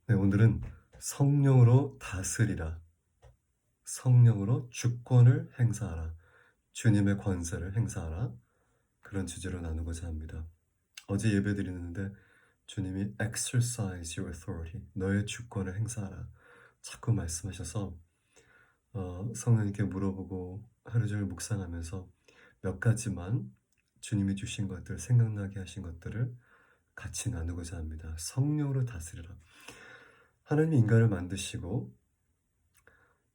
네, 오늘은 성령으로 다스리라, 성령으로 주권을 행사하라, 주님의 권세를 행사하라, 그런 주제로 나누고자 합니다. 어제 예배 드리는데 주님이 exercise your authority, 너의 주권을 행사하라 자꾸 말씀하셔서 성령님께 물어보고 하루 종일 묵상하면서 몇 가지만 주님이 주신 것들, 생각나게 하신 것들을 같이 나누고자 합니다. 성령으로 다스리라. 하나님이 인간을 만드시고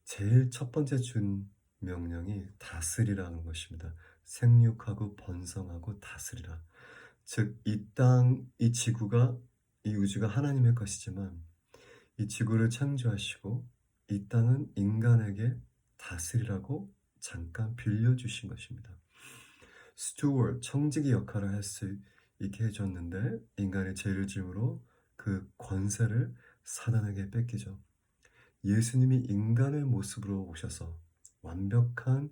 제일 첫 번째 준 명령이 다스리라는 것입니다. 생육하고 번성하고 다스리라. 즉, 이 땅, 이 지구가, 이 우주가 하나님의 것이지만 이 지구를 창조하시고 이 땅은 인간에게 다스리라고 잠깐 빌려주신 것입니다. 스튜어드, 청지기 역할을 할 수 있게 해줬는데 인간의 죄를 지음으로 그 권세를 사단에게 뺏기죠. 예수님이 인간의 모습으로 오셔서 완벽한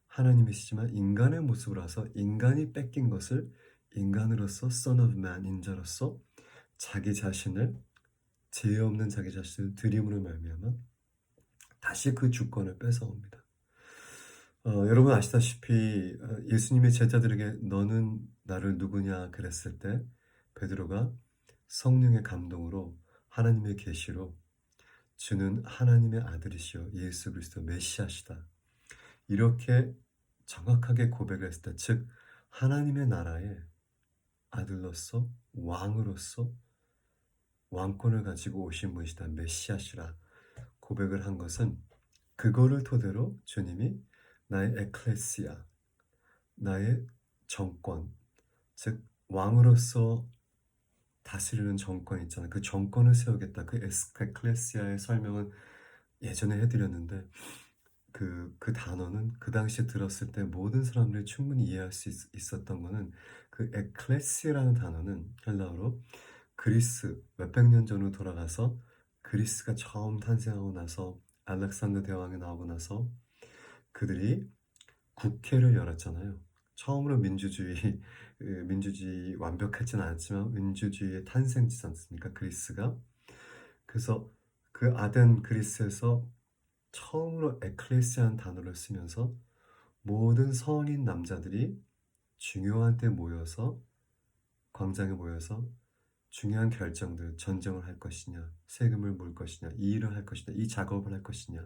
하나님이시지만 인간의 모습으로 와서 인간이 뺏긴 것을 인간으로서 Son of Man, 인자로서 자기 자신을, 죄 없는 자기 자신을 드림으로 말미암아 다시 그 주권을 뺏어옵니다. 여러분 아시다시피 예수님의 제자들에게 너는 나를 누구냐 그랬을 때 베드로가 성령의 감동으로 하나님의 계시로 주는 하나님의 아들이시요 예수 그리스도 메시아시다, 이렇게 정확하게 고백을 했을 때, 즉 하나님의 나라의 아들로서 왕으로서 왕권을 가지고 오신 분이시다, 메시아시라 고백을 한 것은, 그거를 토대로 주님이 나의 에클레시아, 나의 정권, 즉 왕으로서 다스리는 정권 있잖아요. 그 정권을 세우겠다. 그 에클레시아의 설명은 예전에 해드렸는데 그 단어는 그 당시에 들었을 때 모든 사람들이 충분히 이해할 수 있었던 거는, 그 에클레시아라는 단어는 헬라어로 그리스 몇백 년 전으로 돌아가서 그리스가 처음 탄생하고 나서 알렉산더 대왕이 나오고 나서 그들이 국회를 열었잖아요. 처음으로 민주주의 완벽하진 않았지만 민주주의의 탄생지지 않습니까? 그리스가. 그래서 그 아덴 그리스에서 처음으로 에클레시아라는 단어를 쓰면서 모든 성인 남자들이 중요한 때 모여서 광장에 모여서 중요한 결정들, 전쟁을 할 것이냐, 세금을 물 것이냐, 이 일을 할 것이냐, 이 작업을 할 것이냐,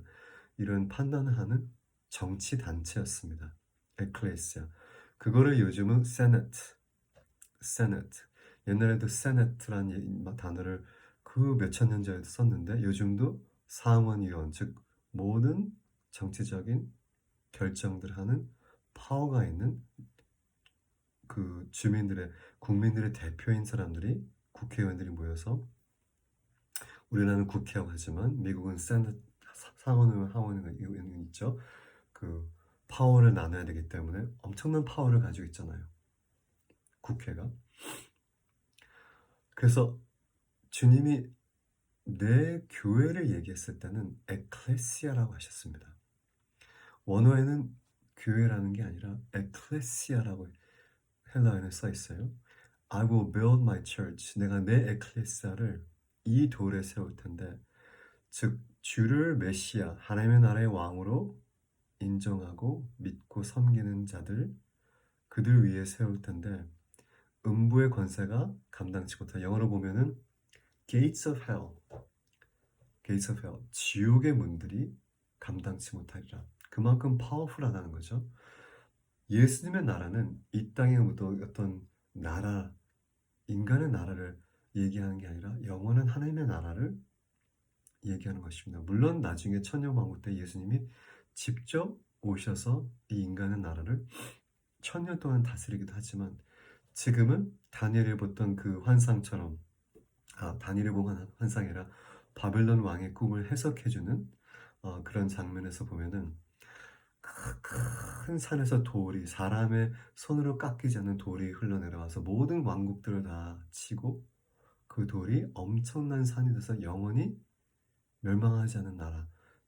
이런 판단을 하는 정치 단체였습니다. 에클레시아. 그거를 요즘은 세네트. 옛날에도 세네트라는 단어를 그 몇천 년 전에도 썼는데 요즘도 상원의원, 즉 모든 정치적인 결정들 하는 파워가 있는 그 국민들의 대표인 사람들이, 국회의원들이 모여서, 우리나라는 국회라고 하지만 미국은 상원의원, 하원의원 있죠. 그 파워를 나눠야 되기 때문에 엄청난 파워를 가지고 있잖아요, 국회가. 그래서 주님이 내 교회를 얘기했을 때는 에클레시아라고 하셨습니다. 원어에는 교회라는 게 아니라 에클레시아라고 헬라어에는 써 있어요. I will build my church. 내가 내 에클레시아를 이 돌에 세울 텐데, 즉 주를 메시아, 하나님의 나라의 왕으로 인정하고 믿고 섬기는 자들, 그들 위에 세울 텐데 음부의 권세가 감당치 못한, 영어로 보면은 gates of hell, 지옥의 문들이 감당치 못하리라. 그만큼 파워풀하다는 거죠. 예수님의 나라는 이 땅의 어떤 나라, 인간의 나라를 얘기하는 게 아니라 영원한 하나님의 나라를 얘기하는 것입니다. 물론 나중에 천년왕국 때 예수님이 직접 오셔서 이 인간의 나라를 천년 동안 다스리기도 하지만, 지금은 다니엘이 봤던 그 환상처럼, 다니엘이 본 환상이라 바벨론 왕의 꿈을 해석해주는 그런 장면에서 보면은 큰 산에서 돌이, 사람의 손으로 깎이지 않는 돌이 흘러내려와서 모든 왕국들을 다 치고 그 돌이 엄청난 산이 돼서 영원히 멸망하지 않는 나라,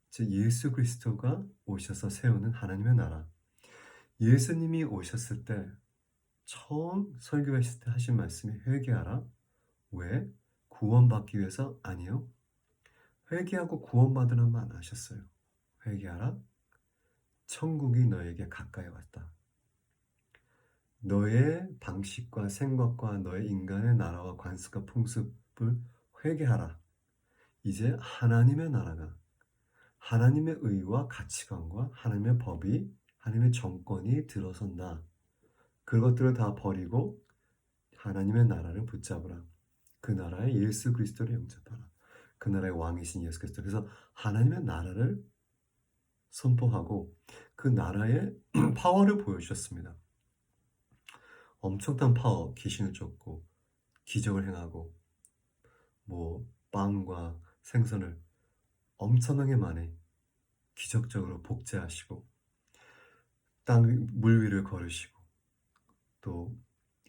즉 예수 그리스도가 오셔서 세우는 하나님의 나라. 예수님이 오셨을 때 처음 설교했을 때 하신 말씀이 회개하라. 왜? 구원받기 위해서? 아니요. 회개하고 구원받으라만 안 하셨어요. 회개하라. 천국이 너에게 가까이 왔다. 너의 방식과 생각과 너의 인간의 나라와 관습과 풍습을 회개하라. 이제 하나님의 나라가 하나님의 의와 가치관과 하나님의 법이 하나님의 정권이 들어선다. 그것들을 다 버리고 하나님의 나라를 붙잡으라. 그 나라에 예수 그리스도를 영접하라. 그 나라의 왕이신 예수 그리스도. 그래서 하나님의 나라를 선포하고 그 나라의 파워를 보여주셨습니다. 엄청난 파워, 귀신을 쫓고 기적을 행하고 빵과 생선을 엄청나게 많이 기적적으로 복제하시고 물 위를 걸으시고 또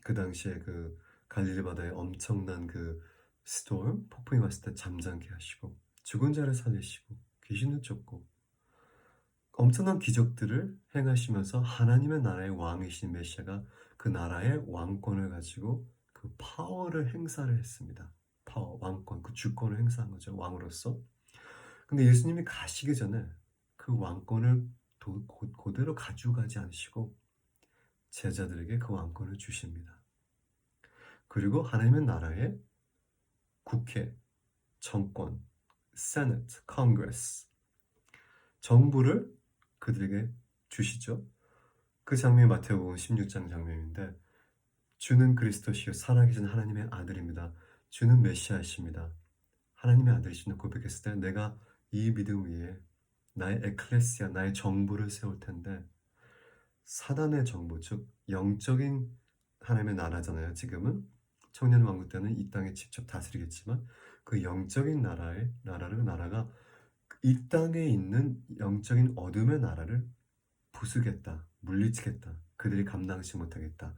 그 당시에 그 갈릴리 바다에 엄청난 그 스톰, 폭풍이 왔을 때 잠잠케 하시고 죽은 자를 살리시고 귀신을 쫓고 엄청난 기적들을 행하시면서 하나님의 나라의 왕이신 메시아가 그 나라의 왕권을 가지고 그 파워를 행사를 했습니다. 파워, 왕권, 그 주권을 행사한 거죠. 왕으로서. 근데 예수님이 가시기 전에 그 왕권을 그대로 가져가지 않으시고 제자들에게 그 왕권을 주십니다. 그리고 하나님의 나라의 국회, 정권, 세네트, 컨그레스, 정부를 그들에게 주시죠. 그 장면이 마태복음 16장 장면인데 주는 그리스도시요 살아계신 하나님의 아들입니다. 주는 메시아이십니다. 하나님의 아들이시다 고백했을 때 내가 이 믿음 위에 나의 에클레시아, 나의 정부를 세울 텐데 사단의 정부, 즉 영적인 하나님의 나라잖아요. 지금은 청년 왕국 때는 이 땅에 직접 다스리겠지만 그 영적인 나라가 이 땅에 있는 영적인 어둠의 나라를 부수겠다, 물리치겠다, 그들이 감당하지 못하겠다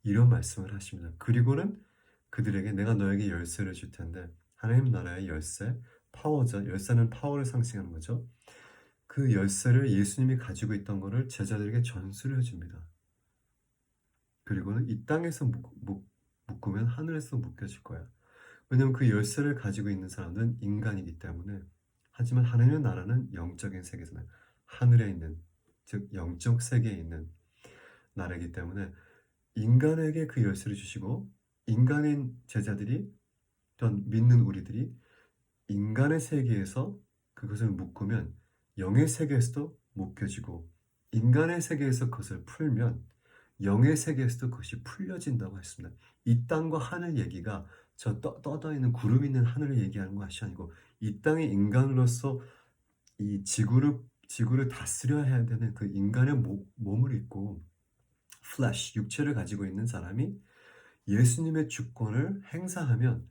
이런 말씀을 하십니다. 그리고는 그들에게 내가 너에게 열쇠를 줄 텐데 하나님 나라의 열쇠, 파워죠. 열쇠는 파워를 상징하는 거죠. 그 열쇠를 예수님이 가지고 있던 것을 제자들에게 전수를 해줍니다. 그리고는 이 땅에서 묶으면 하늘에서 묶여질 거야. 왜냐하면 그 열쇠를 가지고 있는 사람은 인간이기 때문에. 하지만 하나님의 나라는 영적인 세계잖아요. 하늘에 있는, 즉 영적 세계에 있는 나라이기 때문에 인간에게 그 열쇠를 주시고 인간인 제자들이 또는 믿는 우리들이 인간의 세계에서 그것을 묶으면 영의 세계에서도 묶여지고 인간의 세계에서 그것을 풀면 영의 세계에서도 그것이 풀려진다고 했습니다. 이 땅과 하늘 얘기가 저 떠다 있는 구름 있는 하늘을 얘기하는 것이 아니고 이 땅의 인간으로서 이 지구를 다스려야 해야 되는 그 인간의 몸을 입고 플래시, 육체를 가지고 있는 사람이 예수님의 주권을 행사하면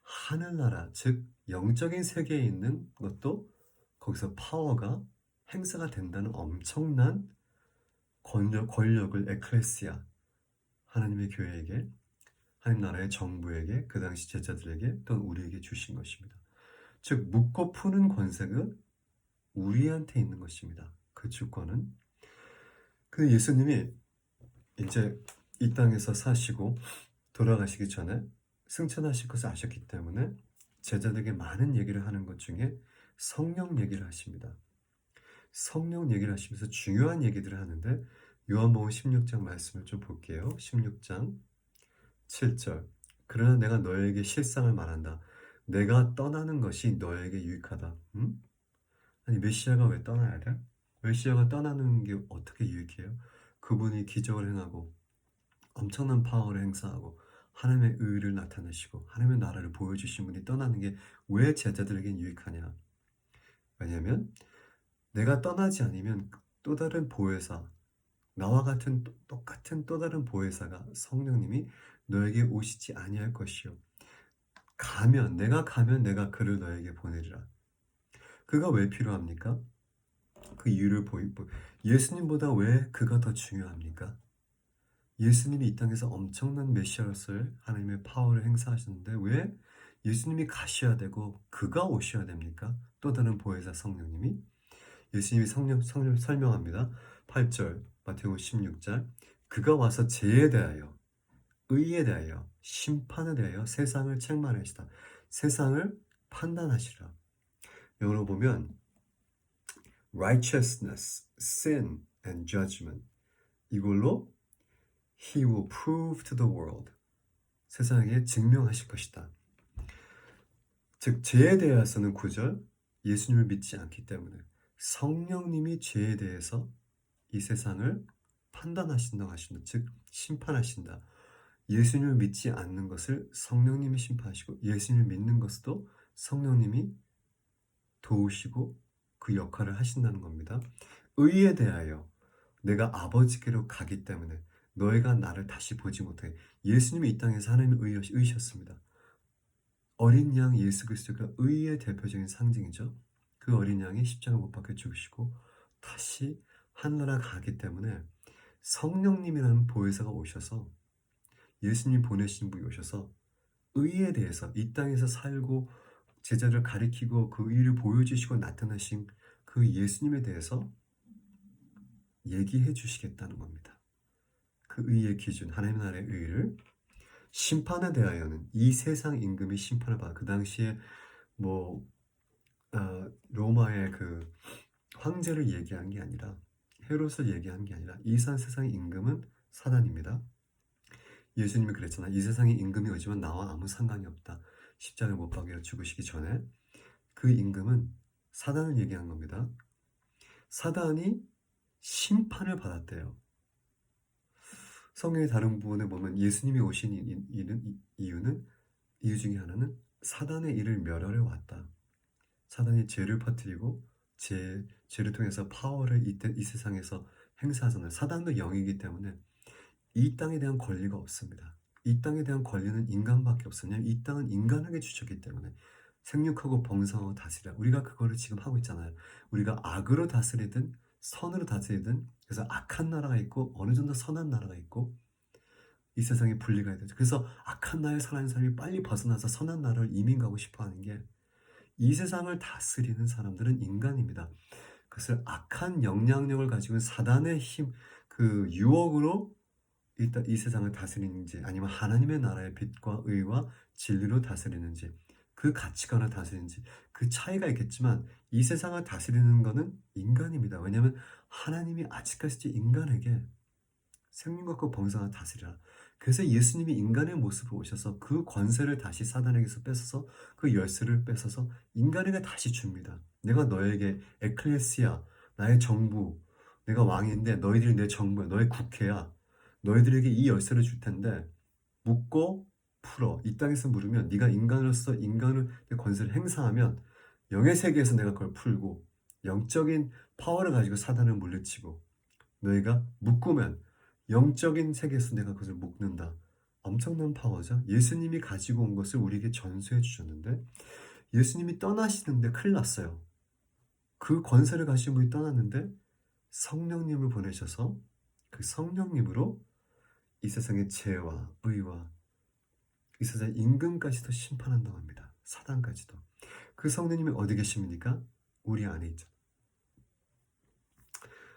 하늘나라, 즉 영적인 세계에 있는 것도 거기서 파워가 행사가 된다는 엄청난 권력을 에클레시아, 하나님의 교회에게, 하나님 나라의 정부에게, 그 당시 제자들에게 또는 우리에게 주신 것입니다. 즉 묶고 푸는 권세가 우리한테 있는 것입니다. 그 주권은. 그 예수님이 이제 이 땅에서 사시고 돌아가시기 전에 승천하실 것을 아셨기 때문에 제자들에게 많은 얘기를 하는 것 중에 성령 얘기를 하십니다. 성령 얘기를 하시면서 중요한 얘기들을 하는데 요한복음 16장 말씀을 좀 볼게요. 16장 7절. 그러나 내가 너에게 실상을 말한다. 내가 떠나는 것이 너에게 유익하다. 아니 메시아가 왜 떠나야 돼? 메시아가 떠나는 게 어떻게 유익해요? 그분이 기적을 행하고 엄청난 파워를 행사하고 하나님의 의를 나타내시고 하나님의 나라를 보여주신 분이 떠나는 게 왜 제자들에겐 유익하냐? 왜냐하면 내가 떠나지 않으면 또 다른 보혜사, 나와 같은 똑같은 또 다른 보혜사가 성령님이 너에게 오시지 아니할 것이요. 내가 가면 내가 그를 너에게 보내리라. 그가 왜 필요합니까? 그 이유를 예수님보다 왜 그가 더 중요합니까? 예수님이 이 땅에서 엄청난 메시아로서의 하나님의 파워를 행사하셨는데 왜 예수님이 가셔야 되고 그가 오셔야 됩니까? 또 다른 보혜사 성령님이. 예수님이 성령 설명합니다. 8절 마태복음 16절 그가 와서 죄에 대하여 의에 대하여 심판에 대하여 세상을 책망하시다. 세상을 판단하시라. 영어로 보면 righteousness, sin and judgment. 이걸로 He will prove to the world. 세상에 증명하실 것이다. 즉 죄에 대해서는 9절 예수님을 믿지 않기 때문에 성령님이 죄에 대해서 이 세상을 판단하신다고 하신다. 즉 심판하신다. 예수님을 믿지 않는 것을 성령님이 심판하시고 예수님을 믿는 것도 성령님이 도우시고 그 역할을 하신다는 겁니다. 의에 대하여 내가 아버지께로 가기 때문에 너희가 나를 다시 보지 못해. 예수님이 이 땅에서 하나님의 의셨습니다. 어린 양 예수 그리스도가 의의 대표적인 상징이죠. 그 어린 양이 십자가 못 박혀 죽으시고 다시 하늘나라 가기 때문에 성령님이라는 보혜사가 오셔서 예수님 보내신 분이 오셔서 의에 대해서 이 땅에서 살고 제자를 가리키고 그 의를 보여주시고 나타나신 그 예수님에 대해서 얘기해 주시겠다는 겁니다. 그 의의 기준, 하나님 나라의 의를 심판에 대하여는 이 세상 임금이 심판을 받아. 그 당시에 로마의 그 황제를 얘기한 게 아니라 헤롯을 얘기한 게 아니라 이 세상의 임금은 사단입니다. 예수님이 그랬잖아. 이 세상의 임금이 오지만 나와 아무 상관이 없다. 십자가에 못 박여 죽으시기 전에 그 임금은 사단을 얘기한 겁니다. 사단이 심판을 받았대요. 성경의 다른 부분에 보면 예수님이 오신 이유 중에 하나는 사단의 일을 멸하러 왔다. 사단이 죄를 퍼뜨리고 죄를 통해서 파워를 이 세상에서 행사하잖아요. 사단도 영이기 때문에 이 땅에 대한 권리가 없습니다. 이 땅에 대한 권리는 인간밖에 없으냐? 이 땅은 인간에게 주셨기 때문에 생육하고 번성하고 다스리라. 우리가 그거를 지금 하고 있잖아요. 우리가 악으로 다스리든 선으로 다스리든 그래서 악한 나라가 있고 어느 정도 선한 나라가 있고 이 세상에 분리가 되죠. 그래서 악한 나라에 사는 사람이 빨리 벗어나서 선한 나라를 이민 가고 싶어 하는 게 이 세상을 다스리는 사람들은 인간입니다. 그것을 악한 영향력을 가지고 사단의 힘, 그 유혹으로 이 세상을 다스리는지 아니면 하나님의 나라의 빛과 의와 진리로 다스리는지 그 가치관을 다스리는지 그 차이가 있겠지만 이 세상을 다스리는 것은 인간입니다. 왜냐하면 하나님이 아직까지 인간에게 생명과 번성을 다스리라. 그래서 예수님이 인간의 모습으로 오셔서 그 권세를 다시 사단에게서 뺏어서 그 열쇠를 뺏어서 인간에게 다시 줍니다. 내가 너에게 에클레시아, 나의 정부, 내가 왕인데 너희들이 내 정부야, 너의 국회야. 너희들에게 이 열쇠를 줄 텐데 묻고 풀어. 이 땅에서 물으면 네가 인간으로서 인간의 권세를 행사하면 영의 세계에서 내가 그걸 풀고 영적인 파워를 가지고 사단을 물리치고 너희가 묶으면 영적인 세계에서 내가 그것을 묶는다. 엄청난 파워죠. 예수님이 가지고 온 것을 우리에게 전수해 주셨는데 예수님이 떠나시는데 큰일 났어요. 그 권세를 가지고 분이 떠났는데 성령님을 보내셔서 그 성령님으로 이 세상의 죄와 의와 이 세상의 임금까지도 심판한다고 합니다. 사단까지도. 그 성령님이 어디 계십니까? 우리 안에 있죠.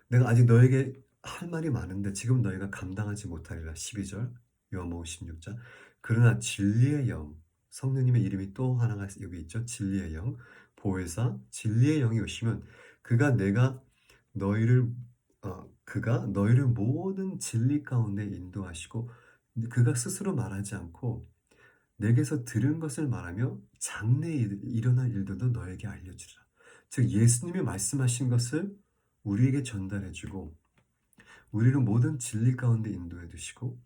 내가 아직 너에게 할 말이 많은데 지금 너희가 감당하지 못하리라. 12절 요한복음 16장. 그러나 진리의 영, 성령님의 이름이 또 하나가 여기 있죠. 진리의 영, 보혜사, 진리의 영이 오시면 그가 너희를 모든 진리 가운데 인도하시고 그가 스스로 말하지 않고 내게서 들은 것을 말하며 장래에 일어날 일들도 너에게 알려주리라. 즉 예수님이 말씀하신 것을 우리에게 전달해주고 우리를 모든 진리 가운데 인도해 두시고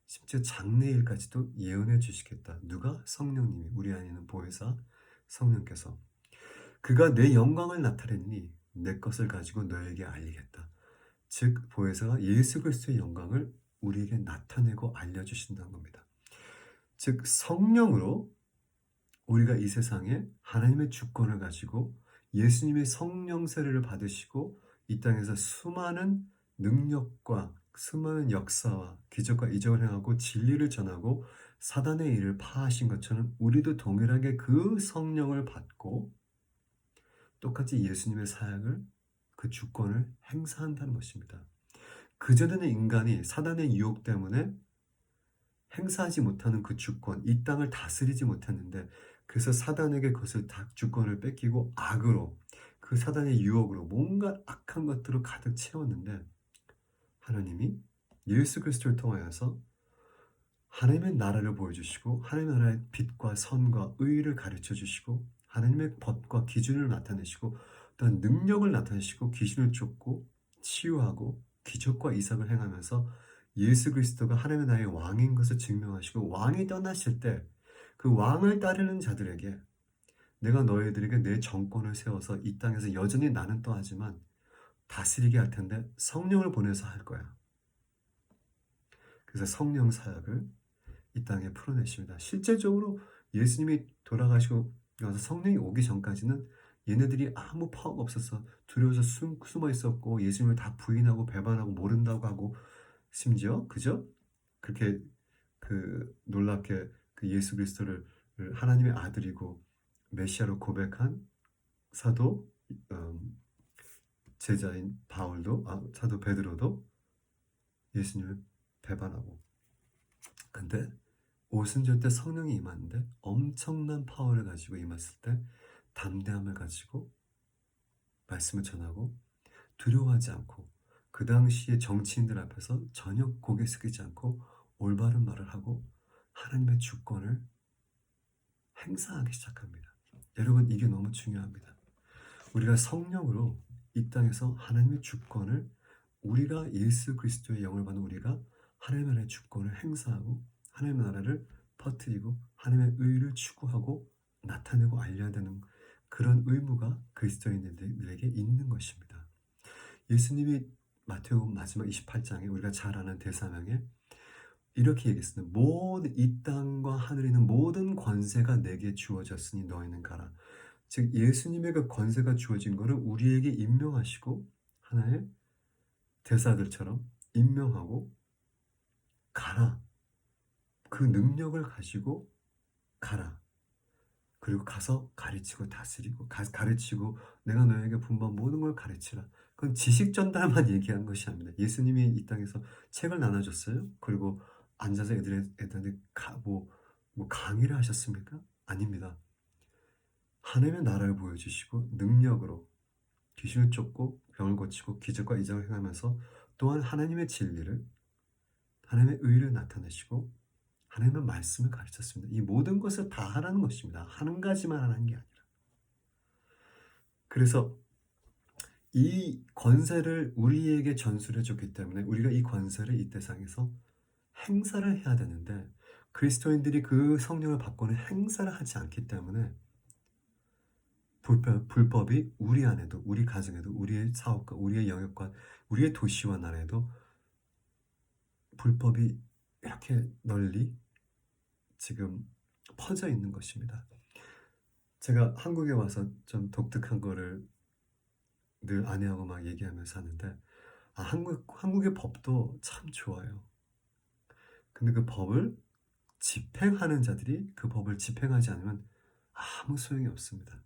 심지어 장래일까지도 예언해 주시겠다. 누가? 성령님이. 우리 안에 있는 보혜사 성령께서. 그가 내 영광을 나타내니 내 것을 가지고 너에게 알리겠다. 즉 보혜사가 예수 그리스도의 영광을 우리에게 나타내고 알려주신다는 겁니다. 즉 성령으로 우리가 이 세상에 하나님의 주권을 가지고 예수님의 성령 세례를 받으시고 이 땅에서 수많은 능력과 수많은 역사와 기적과 이적을 행하고 진리를 전하고 사단의 일을 파하신 것처럼 우리도 동일하게 그 성령을 받고 똑같이 예수님의 사역을 그 주권을 행사한다는 것입니다. 그전에는 인간이 사단의 유혹 때문에 행사하지 못하는 그 주권, 이 땅을 다스리지 못했는데 그래서 사단에게 그것을 다 주권을 뺏기고 악으로, 그 사단의 유혹으로 뭔가 악한 것들로 가득 채웠는데, 하나님이 예수 그리스도를 통하여서 하나님의 나라를 보여주시고 하나님의 나라의 빛과 선과 의를 가르쳐 주시고 하나님의 법과 기준을 나타내시고 또한 능력을 나타내시고 귀신을 쫓고 치유하고 기적과 이삭을 행하면서 예수 그리스도가 하나님의 나라의 왕인 것을 증명하시고 왕이 떠나실 때 그 왕을 따르는 자들에게 내가 너희들에게 내 정권을 세워서 이 땅에서 여전히 나는 떠하지만 다스리게 할 텐데 성령을 보내서 할 거야. 그래서 성령 사역을 이 땅에 풀어내십니다. 실제적으로 예수님이 돌아가시고 나서 성령이 오기 전까지는 얘네들이 아무 파워가 없어서 두려워서 숨어 있었고 예수님을 다 부인하고 배반하고 모른다고 하고 심지어 그죠? 그렇게 놀랍게 그 예수 그리스도를 하나님의 아들이고 메시아로 고백한 사도 제자인 바울도 사도 베드로도 예수님을 배반하고 근데 오순절 때 성령이 임하는데 엄청난 파워를 가지고 임했을 때 담대함을 가지고 말씀을 전하고 두려워하지 않고 그 당시에 정치인들 앞에서 전혀 고개 숙이지 않고 올바른 말을 하고 하나님의 주권을 행사하기 시작합니다. 여러분 이게 너무 중요합니다. 우리가 성령으로 이 땅에서 하나님의 주권을 우리가 예수 그리스도의 영을 받는 우리가 하나님의 나라의 주권을 행사하고 하나님의 나라를 퍼뜨리고 하나님의 의를 추구하고 나타내고 알려야 되는 그런 의무가 그리스도인들에게 있는 것입니다. 예수님이 마태복음 마지막 28장에 우리가 잘 아는 대사명에 이렇게 얘기했습니다. 모든 이 땅과 하늘에 있는 모든 권세가 내게 주어졌으니 너희는 가라. 즉 예수님의 그 권세가 주어진 것을 우리에게 임명하시고 하나의 대사들처럼 임명하고 가라. 그 능력을 가지고 가라. 그리고 가서 가르치고 다스리고 가르치고 내가 너에게 분부한 모든 걸 가르치라. 그건 지식 전달만 얘기한 것이 아닙니다. 예수님이 이 땅에서 책을 나눠줬어요. 그리고 앉아서 애들한테 뭐 강의를 하셨습니까? 아닙니다. 하나님의 나라를 보여주시고 능력으로 귀신을 쫓고 병을 고치고 기적과 이적을 행하면서 또한 하나님의 진리를 하나님의 의를 나타내시고 하나님의 말씀을 가르쳤습니다. 이 모든 것을 다 하라는 것입니다. 한 가지만 하는 게 아니라. 그래서 이 권세를 우리에게 전수해 줬기 때문에 우리가 이 권세를 이 세상에서 행사를 해야 되는데 그리스도인들이 그 성령을 받고는 행사를 하지 않기 때문에 불법이 우리 안에도 우리 가정에도 우리의 사업과 우리의 영역과 우리의 도시와 나라에도 불법이 이렇게 널리 지금 퍼져 있는 것입니다. 제가 한국에 와서 좀 독특한 거를 늘 아내하고 막 얘기하면서 하는데 한국의 법도 참 좋아요. 근데 그 법을 집행하는 자들이 그 법을 집행하지 않으면 아무 소용이 없습니다.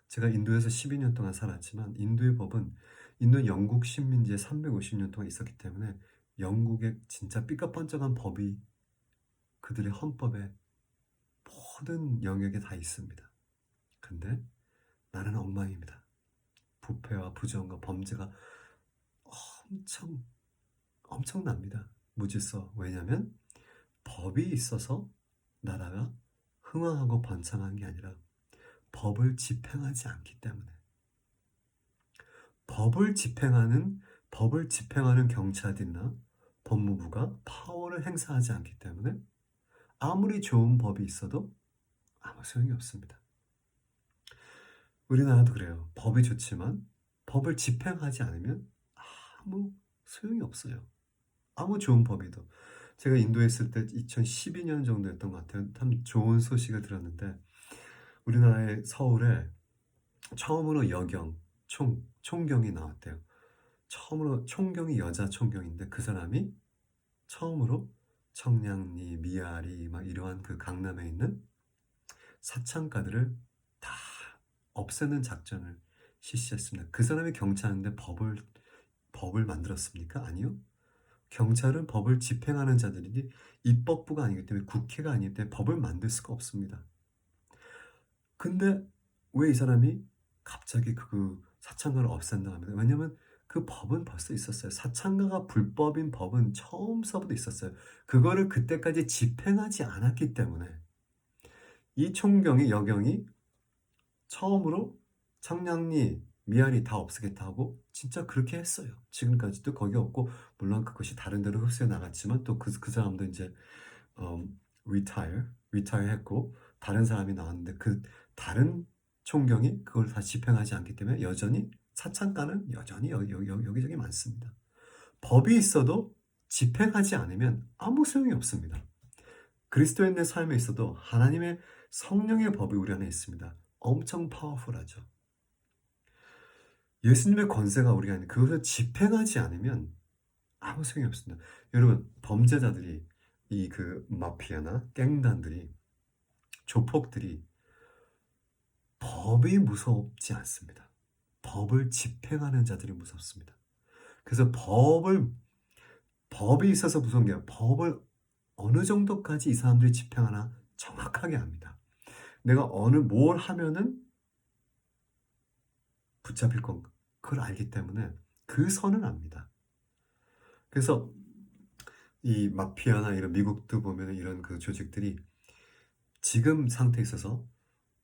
제가 인도에서 12년 동안 살았지만 인도의 법은 인도 영국 식민지에 350년 동안 있었기 때문에 영국의 진짜 삐까뻔쩍한 법이 그들의 헌법에 모든 영역에 다 있습니다. 근데 나는 엉망입니다. 부패와 부정과 범죄가 엄청납니다. 무질서. 왜냐하면 법이 있어서 나라가 흥왕하고 번창한 게 아니라 법을 집행하지 않기 때문에 법을 집행하는 경찰이나 법무부가 파워를 행사하지 않기 때문에 아무리 좋은 법이 있어도 아무 소용이 없습니다. 우리나라도 그래요. 법이 좋지만 법을 집행하지 않으면 아무 소용이 없어요. 아무 좋은 법이도. 제가 인도에 있을 때 2012년 정도였던 것 같아요. 참 좋은 소식을 들었는데 우리나라의 서울에 처음으로 총경이 나왔대요. 처음으로 총경이 여자 총경인데 그 사람이 처음으로 청량리, 미아리 막 이러한 그 강남에 있는 사창가들을 다 없애는 작전을 실시했습니다. 그 사람이 경찰인데 법을 만들었습니까? 아니요. 경찰은 법을 집행하는 자들이지 입법부가 아니기 때문에 국회가 아니기 때문에 법을 만들 수가 없습니다. 근데 왜 이 사람이 갑자기 그 사창가를 없앤다 합니다. 왜냐면 그 법은 벌써 있었어요. 사창가가 불법인 법은 처음서부터 있었어요. 그거를 그때까지 집행하지 않았기 때문에 이 총경이 여경이 처음으로 청량리, 미아리 다 없애겠다 하고 진짜 그렇게 했어요. 지금까지도 거기 없고 물론 그것이 다른 데로 흡수해 나갔지만 또 그 사람도 이제 retire 했고 다른 사람이 나왔는데 그 다른 총경이 그걸 다 집행하지 않기 때문에 여전히 사창가는 여전히 여기저기 많습니다. 법이 있어도 집행하지 않으면 아무 소용이 없습니다. 그리스도인의 삶에 있어도 하나님의 성령의 법이 우리 안에 있습니다. 엄청 파워풀하죠. 예수님의 권세가 우리 안에 그것을 집행하지 않으면 아무 소용이 없습니다. 여러분 범죄자들이 이 그 마피아나 갱단들이 조폭들이 법이 무섭지 않습니다. 법을 집행하는 자들이 무섭습니다. 그래서 법이 있어서 무서운 게 아니라 법을 어느 정도까지 이 사람들이 집행하나 정확하게 압니다. 내가 뭘 하면은 붙잡힐 건가 그걸 알기 때문에 그 선을 압니다. 그래서 이 마피아나 이런 미국도 보면 이런 그 조직들이 지금 상태에 있어서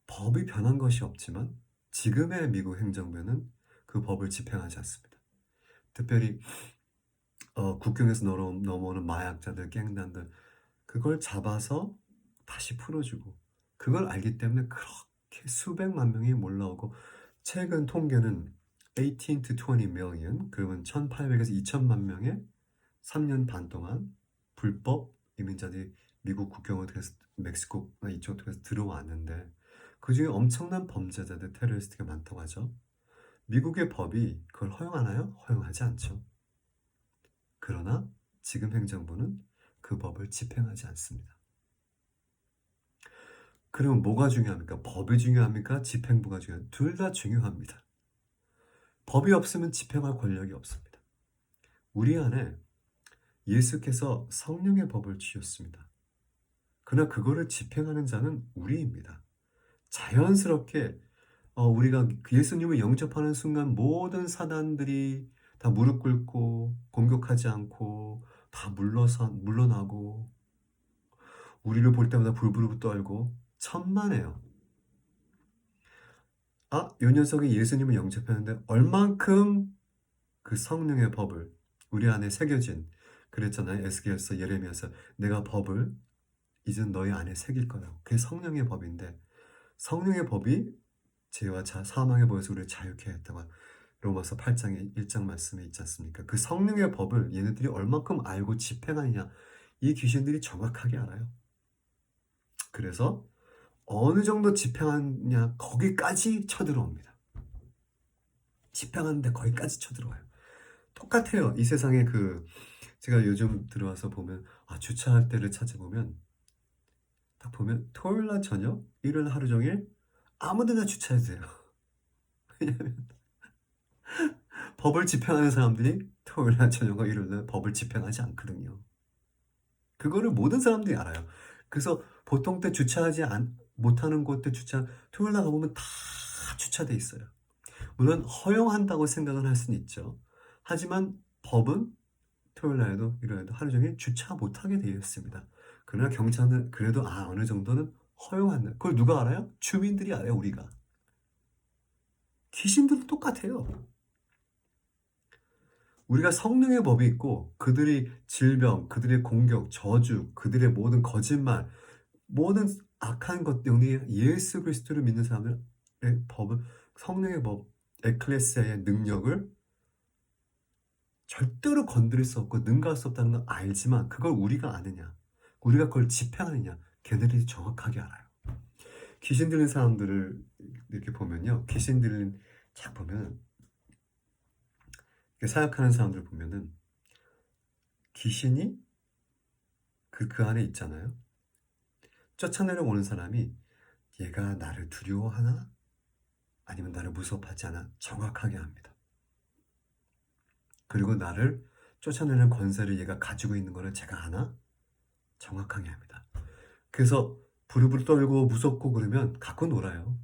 법이 변한 것이 없지만 지금의 미국 행정부는 그 법을 집행하지 않습니다. 특별히 국경에서 넘어오는 마약자들, 갱단들 그걸 잡아서 다시 풀어주고 그걸 알기 때문에 그렇게 수백만 명이 몰려오고 최근 통계는 18 to 20 million 그러면 1800에서 2000만 명의 3년 반 동안 불법 이민자들이 미국 국경을 통해서 멕시코나 이쪽 통해서 들어왔는데 그중에 엄청난 범죄자들 테러리스트가 많다고 하죠. 미국의 법이 그걸 허용하나요? 허용하지 않죠. 그러나 지금 행정부는 그 법을 집행하지 않습니다. 그러면 뭐가 중요합니까? 법이 중요합니까? 집행부가 중요합니까? 둘 다 중요합니다. 법이 없으면 집행할 권력이 없습니다. 우리 안에 예수께서 성령의 법을 주셨습니다. 그러나 그거를 집행하는 자는 우리입니다. 자연스럽게 우리가 예수님을 영접하는 순간 모든 사단들이 다 무릎 꿇고 공격하지 않고 다 물러나고 우리를 볼 때마다 불부르 떨고 천만에요. 요 녀석이 예수님을 영접했는데 얼만큼 그 성령의 법을 우리 안에 새겨진 그랬잖아요. 에스겔서 예레미야서 내가 법을 이제 너희 안에 새길 거라고. 그게 성령의 법인데 성령의 법이 죄와 사망의 법에서 우리를 자유케 했다고 로마서 8장의 1장 말씀에 있지 않습니까? 그 성령의 법을 얘네들이 얼만큼 알고 집행하느냐 이 귀신들이 정확하게 알아요. 그래서 어느 정도 집행하느냐 거기까지 쳐들어옵니다. 집행하는데 거기까지 쳐들어와요. 똑같아요. 이 세상에 제가 요즘 들어와서 보면 주차할 때를 찾아보면 딱 보면 토요일 날 저녁, 일요일 하루 종일 아무데나 주차해도 돼요. 왜냐면 법을 집행하는 사람들이 토요일 날 저녁과 일요일 날 법을 집행하지 않거든요. 그거를 모든 사람들이 알아요. 그래서 보통 때 주차하지 못하는 곳들 토요일 날 가보면 다 주차돼 있어요. 물론 허용한다고 생각은 할 수는 있죠. 하지만 법은 토요일 날에도 일요일 날에도 하루 종일 주차 못하게 되어 있습니다. 그러나 경찰은 그래도 어느 정도는 허용한다. 그걸 누가 알아요? 주민들이 알아요, 우리가. 귀신들도 똑같아요. 우리가 성령의 법이 있고 그들이 질병, 그들의 공격, 저주, 그들의 모든 거짓말, 모든 악한 것 때문에 예수 그리스도를 믿는 사람들의 법을 성령의 법, 에클레시아의 능력을 절대로 건드릴 수 없고 능가할 수 없다는 걸 알지만 그걸 우리가 아느냐, 우리가 그걸 집행하느냐, 걔네들이 정확하게 알아요. 귀신 들린 사람들을 이렇게 보면요, 귀신 들린 딱 보면 사역하는 사람들 보면은 귀신이 그 안에 있잖아요. 쫓아내려오는 사람이 얘가 나를 두려워하나? 아니면 나를 무섭하지 않아? 정확하게 압니다. 그리고 나를 쫓아내는 권세를 얘가 가지고 있는 거를 제가 아나? 정확하게 합니다. 그래서 부르부르 떨고 무섭고 그러면 갖고 놀아요.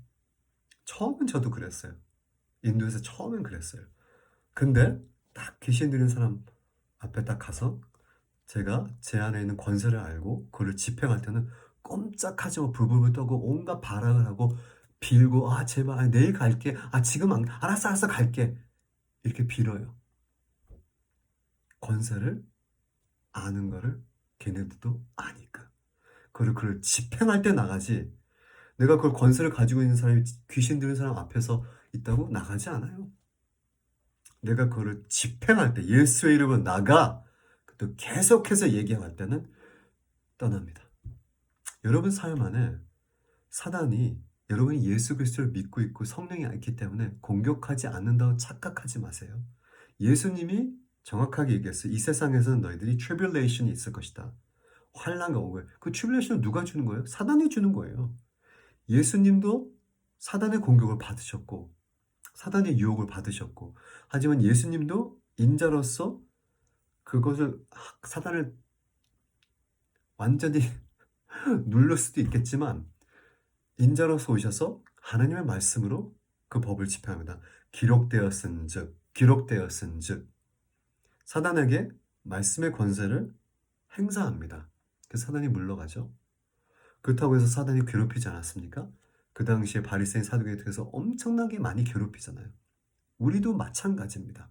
처음엔 저도 그랬어요. 인도에서 처음엔 그랬어요. 근데 딱 귀신 들린 사람 앞에 딱 가서 제가 제 안에 있는 권세를 알고 그를 집행할 때는 꼼짝하지 않고 부들부들 떨고 온갖 발악을 하고 빌고 아 제발 아니, 내일 갈게 지금 안 알았어 알았어 갈게 이렇게 빌어요. 권세를 아는 거를 걔네들도 아니까 그를 집행할 때 나가지 내가 그걸 권세를 가지고 있는 사람이 귀신 들린 사람 앞에서 있다고 나가지 않아요. 내가 그거를 집행할 때 예수의 이름으로 나가 또 계속해서 얘기할 때는 떠납니다. 여러분 삶 안에 사단이 여러분이 예수 그리스도를 믿고 있고 성령이 있기 때문에 공격하지 않는다고 착각하지 마세요. 예수님이 정확하게 얘기했어요. 이 세상에서는 너희들이 트리뷸레이션이 있을 것이다. 환난과 오고 그 트리뷸레이션을 누가 주는 거예요? 사단이 주는 거예요. 예수님도 사단의 공격을 받으셨고 사단의 유혹을 받으셨고 하지만 예수님도 인자로서 그것을 사단을 완전히 누를 수도 있겠지만 인자로서 오셔서 하나님의 말씀으로 그 법을 집행합니다. 기록되었은즉 사단에게 말씀의 권세를 행사합니다. 그래서 사단이 물러가죠. 그렇다고 해서 사단이 괴롭히지 않았습니까? 그 당시에 바리새인 사두개에 대해서 엄청나게 많이 괴롭히잖아요. 우리도 마찬가지입니다.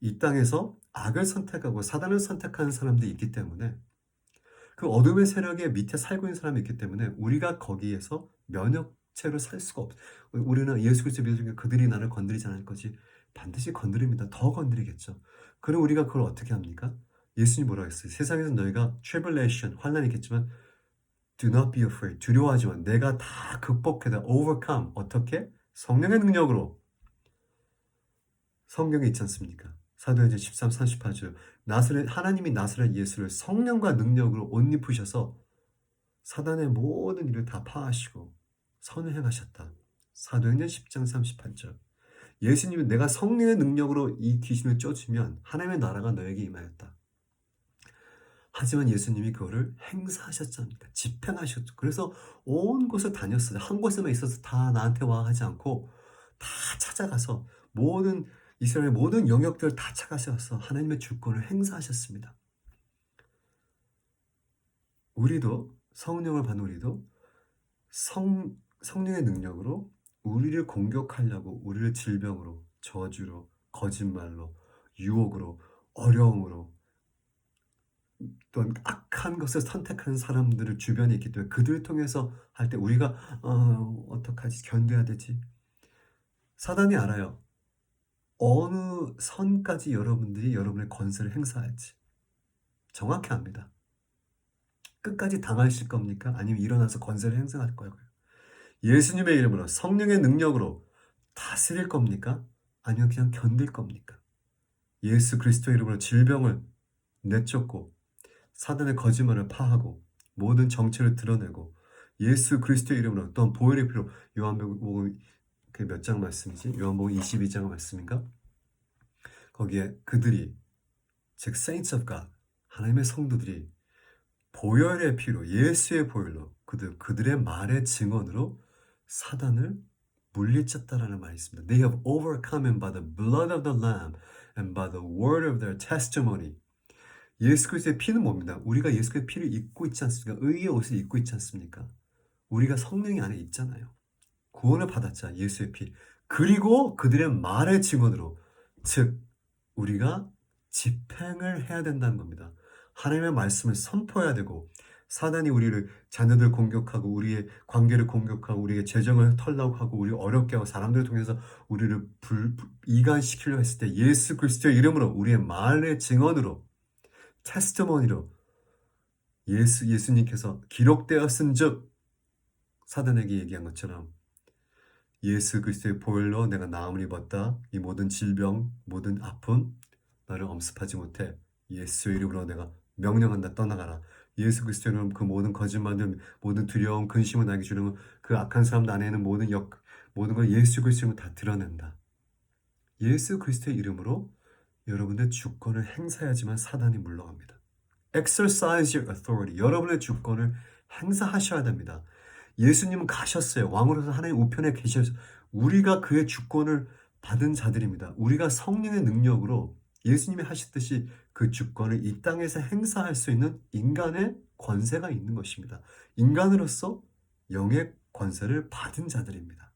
이 땅에서 악을 선택하고 사단을 선택하는 사람들이 있기 때문에 그 어둠의 세력의 밑에 살고 있는 사람이 있기 때문에 우리가 거기에서 면역체로 살 수가 없어요. 우리는 예수 그리스도 믿으니까 그들이 나를 건드리지 않을 거지. 반드시 건드립니다. 더 건드리겠죠. 그럼 우리가 그걸 어떻게 합니까? 예수님 뭐라고 했어요? 세상에서 너희가 tribulation, 환난이 있겠지만 do not be afraid. 두려워하지 마. 내가 다 극복해다. overcome. 어떻게? 성령의 능력으로. 성경에 있지 않습니까? 사도행전 13, 38절 하나님이 나사렛 예수를 성령과 능력으로 옷 입으셔서 사단의 모든 일을 다 파하시고 선을 행하셨다. 사도행전 10장 38절 예수님은 내가 성령의 능력으로 이 귀신을 쫓으면 하나님의 나라가 너에게 임하였다. 하지만 예수님이 그거를 행사하셨지 않습니까? 집행하셨죠. 그래서 온 곳을 다녔어요. 한 곳에만 있어서 다 나한테 와 하지 않고 다 찾아가서 모든 이스라엘의 모든 영역들을 다 찾아가셔서 하나님의 주권을 행사하셨습니다. 우리도 성령을 받은 우리도 성령의 능력으로 우리를 공격하려고 우리를 질병으로 저주로 거짓말로 유혹으로 어려움으로 또한 악한 것을 선택하는 사람들을 주변에 있기 때문에 그들을 통해서 할 때 우리가 어떡하지 견뎌야 되지 사단이 알아요. 어느 선까지 여러분들이 여러분의 권세를 행사할지 정확히 압니다. 끝까지 당하실 겁니까? 아니면 일어나서 권세를 행사할 거예요? 예수님의 이름으로 성령의 능력으로 다스릴 겁니까? 아니면 그냥 견딜 겁니까? 예수 그리스도 이름으로 질병을 내쫓고 사단의 거짓말을 파하고 모든 정체를 드러내고 예수 그리스도 이름으로 또한 보혈의 피로 요한복음 그 몇 장 말씀이지? 요한복음 22장 말씀인가? 거기에 그들이 즉 Saints of God 하나님의 성도들이 보혈의 피로 예수의 보혈로 그들의 말의 증언으로 사단을 물리쳤다라는 말이 있습니다. They have overcome him by the blood of the Lamb and by the word of their testimony. 예수 그리스도의 피는 뭡니다? 우리가 예수 그리스도의 피를 입고 있지 않습니까? 의의 옷을 입고 있지 않습니까? 우리가 성령이 안에 있잖아요. 구원을 받았잖아요. 예수의 피. 그리고 그들의 말의 증언으로 즉 우리가 집행을 해야 된다는 겁니다. 하나님의 말씀을 선포해야 되고 사단이 우리를 자녀들 공격하고 우리의 관계를 공격하고 우리의 재정을 털려고 하고 우리 어렵게 하고 사람들을 통해서 우리를 이간시키려 했을 때 예수 그리스도의 이름으로 우리의 말의 증언으로 테스트머니로 예수님께서 기록되었은즉 사단에게 얘기한 것처럼 예수 그리스도의 보혈로 내가 나음을 입었다. 이 모든 질병, 모든 아픔 너를 엄습하지 못해. 예수의 이름으로 내가 명령한다. 떠나가라. 예수 그리스도의 이름으로 그 모든 거짓말들, 모든 두려움, 근심을 나에게 주는 그 악한 사람들 안에는 모든 걸 예수 그리스도의 이름으로 다 드러낸다. 예수 그리스도의 이름으로 여러분의 주권을 행사해야지만 사단이 물러갑니다. Exercise your authority. 여러분의 주권을 행사하셔야 됩니다. 예수님은 가셨어요. 왕으로서 하나님 우편에 우리가 그의 주권을 받은 자들입니다. 우리가 성령의 능력으로 예수님이 하셨듯이 그 주권을 이 땅에서 행사할 수 있는 인간의 권세가 있는 것입니다. 인간으로서 영의 권세를 받은 자들입니다.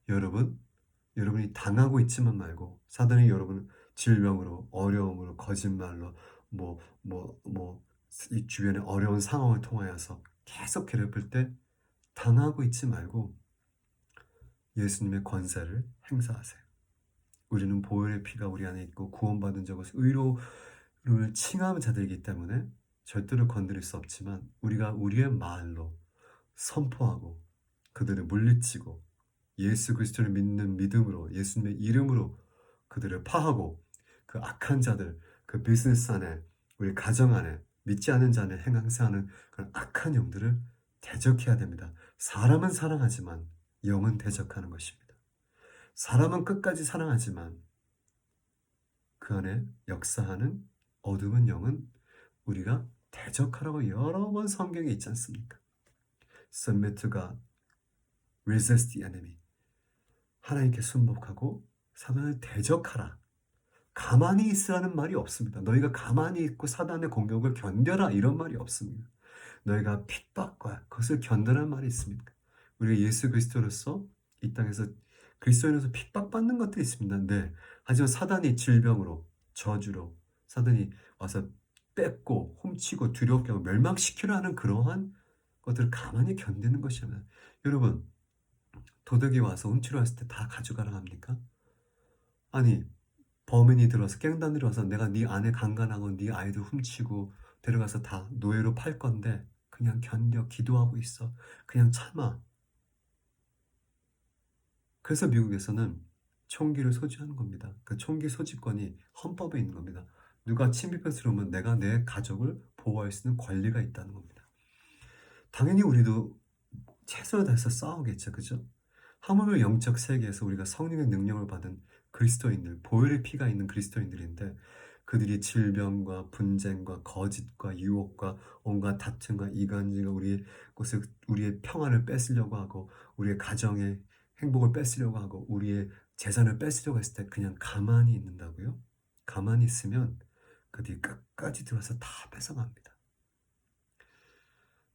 여러분이 당하고 있지만 말고 사단이 여러분을 질병으로, 어려움으로, 거짓말로, 이 주변의 어려운 상황을 통하여서 계속 괴롭힐 때 당하고 있지 말고 예수님의 권세를 행사하세요. 우리는 보혈의 피가 우리 안에 있고 구원받은 적으로 의로를 칭하는 자들이기 때문에 절대로 건드릴 수 없지만 우리가 우리의 말로 선포하고 그들을 물리치고 예수 그리스도를 믿는 믿음으로 예수님의 이름으로 그들을 파하고 그 악한 자들, 그 비즈니스 안에 우리 가정 안에 믿지 않는 자 안에 행하는 그런 악한 영들을 대적해야 됩니다. 사람은 사랑하지만 영은 대적하는 것입니다. 사람은 끝까지 사랑하지만 그 안에 역사하는 어둠은 영은 우리가 대적하라고 여러 번 성경에 있지 않습니까? Submit to God, resist the enemy. 하나님께 순복하고 사단을 대적하라. 가만히 있으라는 말이 없습니다. 너희가 가만히 있고 사단의 공격을 견뎌라 이런 말이 없습니다. 너희가 핍박과 그것을 견뎌라는 말이 있습니까? 우리가 예수 그리스도로서 이 땅에서 그리스도인으로서 핍박받는 것들이 있습니다. 네. 하지만 사단이 질병으로 저주로 사단이 와서 뺏고 훔치고 두렵게 하고 멸망시키려 하는 그러한 것들을 가만히 견디는 것이 아니라 여러분 도둑이 와서 훔치러 왔을 때 다 가져가라 합니까? 아니 범인이 들어와서 깽단들이 와서 내가 네 아내 강간하고 네 아이들 훔치고 데려가서 다 노예로 팔 건데 그냥 견뎌 기도하고 있어. 그냥 참아. 그래서 미국에서는 총기를 소지하는 겁니다. 그 총기 소지권이 헌법에 있는 겁니다. 누가 침입해서 들어오면 내가 내 가족을 보호할 수 있는 권리가 있다는 겁니다. 당연히 우리도 최선을 다해서 싸우겠죠. 그죠? 하물며 영적 세계에서 우리가 성령의 능력을 받은 그리스도인들, 보혈의 피가 있는 그리스도인들인데 그들이 질병과 분쟁과 거짓과 유혹과 온갖 다툼과 이간질과 우리의 평안을 뺏으려고 하고 우리의 가정의 행복을 뺏으려고 하고 우리의 재산을 뺏으려고 했을 때 그냥 가만히 있는다고요? 가만히 있으면 그들이 끝까지 들어와서 다 뺏어갑니다.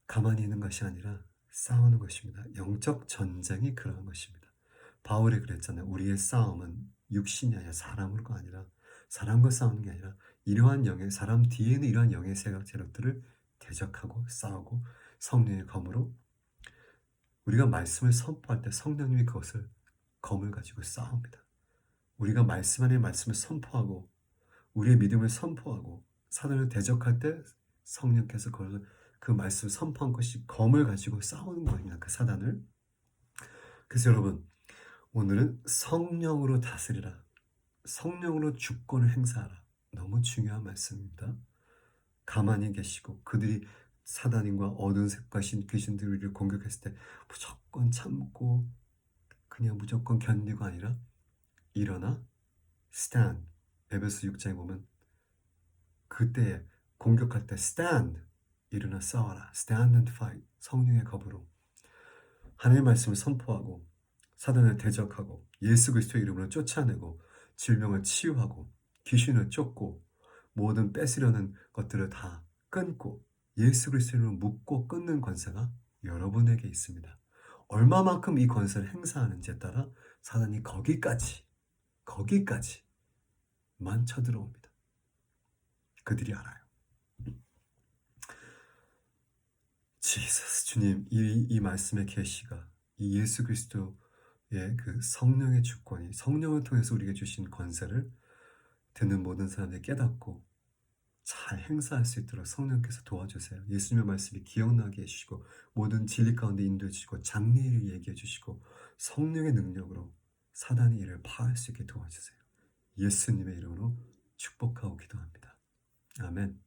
가만히 있는 것이 아니라 싸우는 것입니다. 영적 전쟁이 그러한 것입니다. 바울이 그랬잖아요. 우리의 싸움은 육신이 아니라 사람으로가 아니라 사람과 싸우는 게 아니라 이러한 영의 사람 뒤에 있는 이러한 영의 세력들을 대적하고 싸우고 성령의 검으로 우리가 말씀을 선포할 때 성령님이 그것을 검을 가지고 싸웁니다. 우리가 말씀 안에 말씀을 선포하고 우리의 믿음을 선포하고 사단을 대적할 때 성령께서 그 말씀을 선포한 것이 검을 가지고 싸우는 거입니다. 그 사단을. 그래서 여러분 오늘은 성령으로 다스리라. 성령으로 주권을 행사하라. 너무 중요한 말씀입니다. 가만히 계시고 그들이 사단인과 어두운 색과 귀신들을 공격했을 때 무조건 참고 그냥 무조건 견디고 아니라 일어나 stand. 에베소 6장에 보면 그때 공격할 때 stand. 일어나 싸워라. stand and fight. 성령의 겁으로 하나님의 말씀을 선포하고 사단을 대적하고 예수 그리스도의 이름으로 쫓아내고 질병을 치유하고 귀신을 쫓고 모든 뺏으려는 것들을 다 끊고 예수 그리스도의 이름으로 묶고 끊는 권세가 여러분에게 있습니다. 얼마만큼 이 권세를 행사하는지에 따라 사단이 거기까지만 쳐들어옵니다. 그들이 알아요. 지저스 주님 이 말씀의 계시가 이 예수 그리스도의 그 성령의 주권이 성령을 통해서 우리에게 주신 권세를 듣는 모든 사람들이 깨닫고 잘 행사할 수 있도록 성령께서 도와주세요. 예수님의 말씀이 기억나게 해주시고 모든 진리 가운데 인도해 주시고 장래일을 얘기해 주시고 성령의 능력으로 사단의 일을 파할 수 있게 도와주세요. 예수님의 이름으로 축복하고 기도합니다. 아멘.